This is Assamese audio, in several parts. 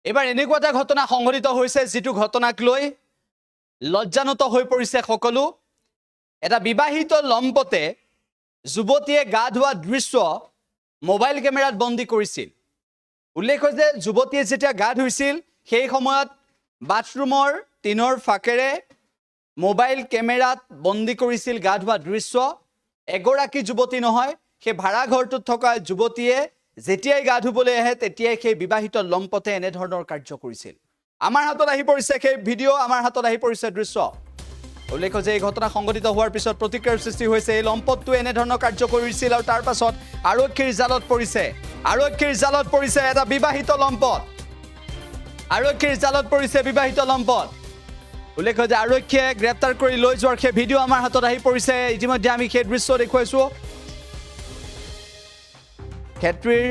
এবাৰ এনেকুৱা এটা ঘটনা সংঘটিত হৈছে যেটো ঘটনাক লৈ লজ্জানত হৈ পৰিছে সকলো এটা বিবাহিত লম্পতে যুৱতীয়ে গা ধোৱা দৃশ্য মোবাইল কেমেৰাত বন্দী কৰিছিল উল্লেখ হৈছে যুৱতীয়ে যেতিয়া গা ধুইছিল সেই সময়ত বাথৰুমৰ টিনৰ ফাকেৰে মোবাইল কেমেৰাত বন্দী কৰিছিল গা ধোৱা দৃশ্য এগৰাকী যুৱতী নহয় সেই ভাড়া ঘৰটোত থকা যুৱতীয়ে যেতিয়াই গা ধুবলৈ আহে তেতিয়াই সেই বিবাহিত লম্পতে এনে ধৰণৰ কাৰ্য কৰিছিল আমাৰ হাতত আহি পৰিছে সেই ভিডিঅ' আমাৰ হাতত আহি পৰিছে দৃশ্য উল্লেখ যে এই ঘটনা সংঘটিত হোৱাৰ পিছত প্ৰতিক্ৰিয়াৰ সৃষ্টি হৈছে এই লম্পটটো এনে ধৰণৰ কাৰ্য কৰিছিল আৰু তাৰ পাছত আৰক্ষীৰ জালত পৰিছে এটা বিবাহিত লম্পট আৰক্ষীৰ জালত পৰিছে বিবাহিত লম্পট উল্লেখ যে আৰক্ষীয়ে গ্ৰেপ্তাৰ কৰি লৈ যোৱাৰ সেই ভিডিঅ' আমাৰ হাতত আহি পৰিছে ইতিমধ্যে আমি সেই দৃশ্য দেখুৱাইছো ক্ষেত্ৰীৰ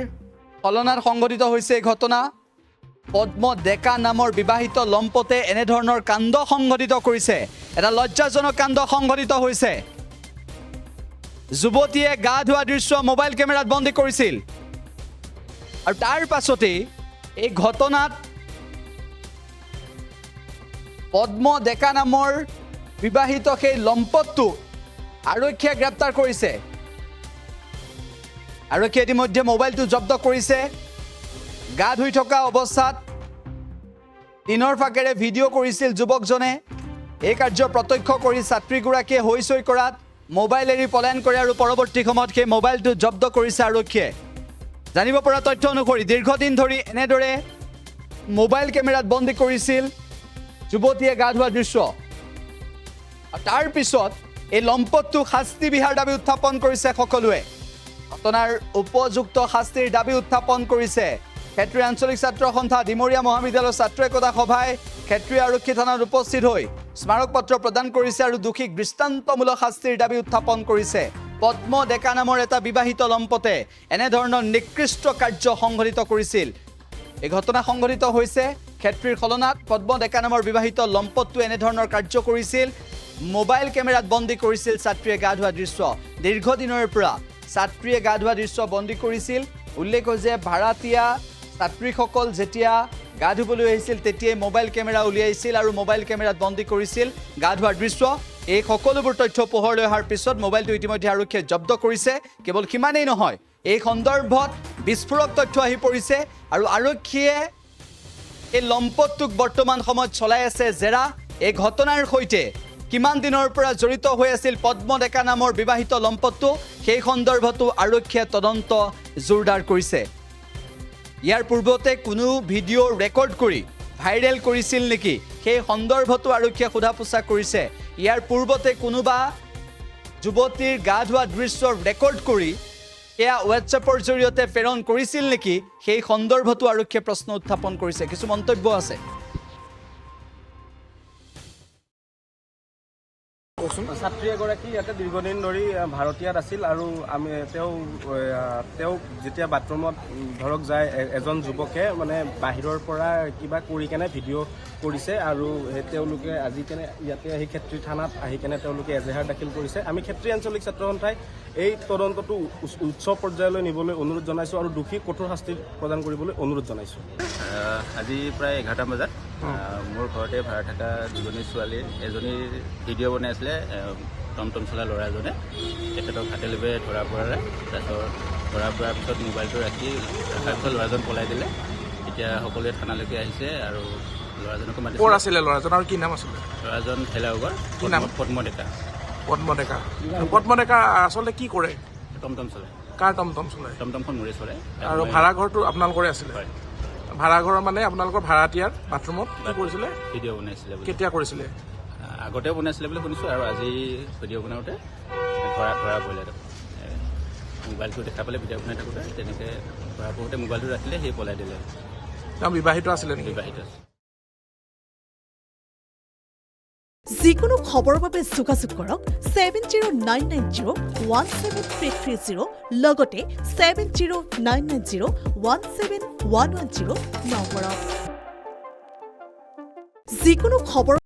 ফলনাত সংঘটিত হৈছে এই ঘটনা পদ্ম ডেকা নামৰ বিবাহিত লম্পতে এনে ধৰণৰ কাণ্ড সংঘটিত কৰিছে এটা লজ্জাজনক কাণ্ড সংঘটিত হৈছে যুৱতীয়ে গা ধোৱা দৃশ্য মোবাইল কেমেৰাত বন্দী কৰিছিল আৰু তাৰ পাছতে এই ঘটনাত পদ্ম ডেকা নামৰ বিবাহিত সেই লম্পটটো আৰক্ষীয়ে গ্ৰেপ্তাৰ কৰিছে আৰক্ষীয়ে ইতিমধ্যে মোবাইলটো জব্দ কৰিছে গা ধুই থকা অৱস্থাত টিনৰ ফাকেৰে ভিডিঅ' কৰিছিল যুৱকজনে এই কাৰ্য প্ৰত্যক্ষ কৰি ছাত্ৰীগৰাকীয়ে হৈচৈ কৰাত মোবাইল এৰি পলায়ন কৰে আৰু পৰৱৰ্তী সময়ত সেই মোবাইলটো জব্দ কৰিছে আৰক্ষীয়ে জানিব পৰা তথ্য অনুসৰি দীৰ্ঘদিন ধৰি এনেদৰে মোবাইল কেমেৰাত বন্দী কৰিছিল যুৱতীয়ে গা ধোৱা দৃশ্য তাৰ পিছত এই লম্পটটো শাস্তি বিহাৰ দাবী উত্থাপন কৰিছে সকলোৱে ঘটনাৰ উপযুক্ত শাস্তিৰ দাবী উত্থাপন কৰিছে ক্ষেত্ৰীয় আঞ্চলিক ছাত্ৰ সন্থা ডিমৰীয়া মহাবিদ্যালয়ৰ ছাত্ৰ একতা সভাই ক্ষেত্ৰীয় আৰক্ষী থানাত উপস্থিত হৈ স্মাৰক পত্ৰ প্ৰদান কৰিছে আৰু দোষীক দৃষ্টান্তমূলক শাস্তিৰ দাবী উত্থাপন কৰিছে পদ্ম ডেকা নামৰ এটা বিবাহিত লম্পতে এনে ধৰণৰ নিকৃষ্ট কাৰ্য সংঘটিত কৰিছিল এই ঘটনা সংঘটিত হৈছে ক্ষেত্ৰীৰ ফলনাত পদ্ম ডেকা নামৰ বিবাহিত লম্পটটো এনে ধৰণৰ কাৰ্য কৰিছিল মোবাইল কেমেৰাত বন্দী কৰিছিল ছাত্ৰীয়ে গা ধোৱা দৃশ্য দীৰ্ঘদিনৰ পৰা ছাত্ৰীয়ে গা ধোৱা দৃশ্য বন্দী কৰিছিল উল্লেখ যে ভাড়াতীয়া ছাত্ৰীসকল যেতিয়া গা ধুবলৈ আহিছিল তেতিয়াই মোবাইল কেমেৰা উলিয়াইছিল আৰু মোবাইল কেমেৰাত বন্দী কৰিছিল গা ধোৱাৰ দৃশ্য এই সকলোবোৰ তথ্য পোহৰলৈ অহাৰ পিছত মোবাইলটো ইতিমধ্যে আৰক্ষীয়ে জব্দ কৰিছে কেৱল সিমানেই নহয় এই সন্দৰ্ভত বিস্ফোৰক তথ্য আহি পৰিছে আৰু আৰক্ষীয়ে এই লম্পটটোক বৰ্তমান সময়ত চলাই আছে জেৰা এই ঘটনাৰ সৈতে কিমান দিনৰ পৰা জড়িত হৈ আছিল পদ্ম ডেকা নামৰ বিবাহিত লম্পটটো সেই সন্দৰ্ভতো আৰক্ষীয়ে তদন্ত জোৰদাৰ কৰিছে ইয়াৰ পূৰ্বতে কোনো ভিডিঅ' ৰেকৰ্ড কৰি ভাইৰেল কৰিছিল নেকি সেই সন্দৰ্ভতো আৰক্ষীয়ে সোধা পোছা কৰিছে ইয়াৰ পূৰ্বতে কোনোবা যুৱতীৰ গা ধোৱা দৃশ্য ৰেকৰ্ড কৰি এয়া হোৱাটছএপৰ জৰিয়তে প্ৰেৰণ কৰিছিল নেকি সেই সন্দৰ্ভতো আৰক্ষীয়ে প্ৰশ্ন উত্থাপন কৰিছে কিছু মন্তব্য আছে ছাত্ৰী এগৰাকী ইয়াতে দীৰ্ঘদিন ধৰি ভাৰতীয়াত আছিল আৰু আমি তেওঁ যেতিয়া বাথৰুমত ধৰক যায় এজন যুৱকে মানে বাহিৰৰ পৰা কিবা কৰি কেনে ভিডিঅ' কৰিছে আৰু তেওঁলোকে আজি কেনে ইয়াতে আহি ক্ষেত্ৰী থানাত আহি কেনে তেওঁলোকে এজাহাৰ দাখিল কৰিছে আমি ক্ষেত্ৰী আঞ্চলিক ছাত্ৰ সন্থাই এই তদন্তটো উচ্চ পৰ্যায়লৈ নিবলৈ অনুৰোধ জনাইছোঁ আৰু দোষীক কঠোৰ শাস্তি প্ৰদান কৰিবলৈ অনুৰোধ জনাইছোঁ আজি প্ৰায় 11টা বজাত মোৰ ঘৰতে ভাড়া থকা দুজনী ছোৱালীৰ এজনীৰ ভিডিঅ' বনাই আছিলে টমটম চলা ল'ৰা এজনে তেখেতক হাতে লবে ধৰা পৰালে তাৰপিছত ধৰা পৰাৰ পিছত মোবাইলটো ৰাখি ৰখাৰ পিছত ল'ৰাজন পলাই দিলে এতিয়া সকলোৱে থানালৈকে আহিছে আৰু ল'ৰাজনকো মাতিছে ক'ৰ আছিলে ল'ৰাজন আৰু কি নাম আছিলে ল'ৰাজন ঠেলাউগৰ পদ্ম ডেকা আচলতে কি কৰে টমটম চলে কাৰ টমটম চলায় টমটমখন মোৰে চলে আৰু ভাড়াঘৰটো আপোনালোকৰে আছিলে হয় ভাড়াঘৰৰ মানে আপোনালোকৰ ভাড়াতীয়াৰ বাথৰুমত কি কৰিছিলে ভিডিঅ' বনাইছিলে বুলি কেতিয়া কৰিছিলে আগতেও বনাইছিলে বুলি শুনিছোঁ আৰু আজি ভিডিঅ' বনাওঁতে ধৰা পৰিলে মোবাইলটো দেখা পালে ভিডিঅ' বনাই থাকোঁতে তেনেকৈ ধৰা পৰোঁতে মোবাইলটো ৰাখিলে সেই পলাই দিলে তেওঁ বিবাহিত আছিলে নেকি বিবাহিত আছে যিকোনো খবৰৰ বাবে যোগাযোগ কৰক 7099017330 লগতে 7099017110 নম্বৰত যিকোনো খবৰ